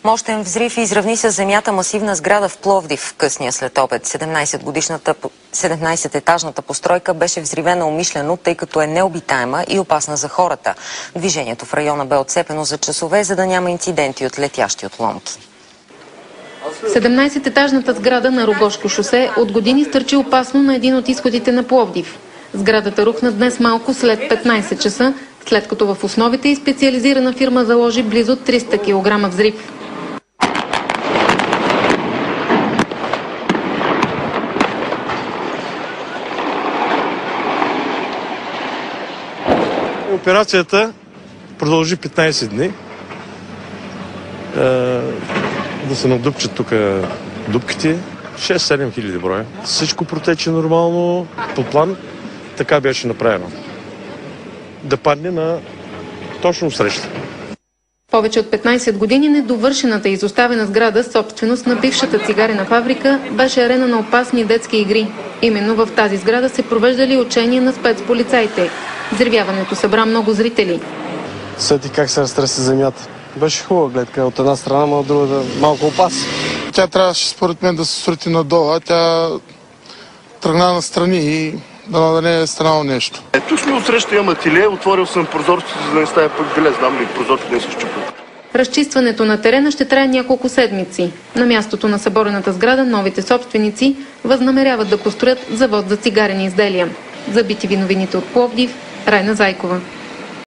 Мощен взрив изравни с земята масивна сграда в Пловдив в късния следобед. 17-етажната постройка беше взривена умишлено, тъй като е необитаема и опасна за хората. Движението в района бе отцепено за часове, за да няма инциденти от летящи отломки. 17-етажната сграда на Рогошко шосе от години стърчи опасно на един от изходите на Пловдив. Сградата рухна днес малко след 15 часа, след като в основите й специализирана фирма заложи близо 300 кг взрив. Операцията продължи 15 дни. Да се надупчат тук дупките. 6-7 хиляди броя. Всичко протече нормално. По план така беше направено. Да падне на точно среща. Повече от 15 години недовършената и изоставена сграда, собственост на бившата цигарена фабрика, беше арена на опасни детски игри. Именно в тази сграда се провеждали учения на спецполицаите. Взривяването събра много зрители. Сети как се разтреси земята. Беше хубава гледка от една страна, но от другата малко опасна. Тя трябваше според мен да се срути надолу, а тя тръгна настрани и да не е станало нещо. Тук сме отсреща, имам ателие, отворил съм прозорците, за да не стая пък билет, знам ли, прозорците не се щупят. Разчистването на терена ще трае няколко седмици. На мястото на съборената сграда новите собственици възнамеряват да построят завод за цигарени изделия. За BTV новините от Пловдив, Райна Зайкова.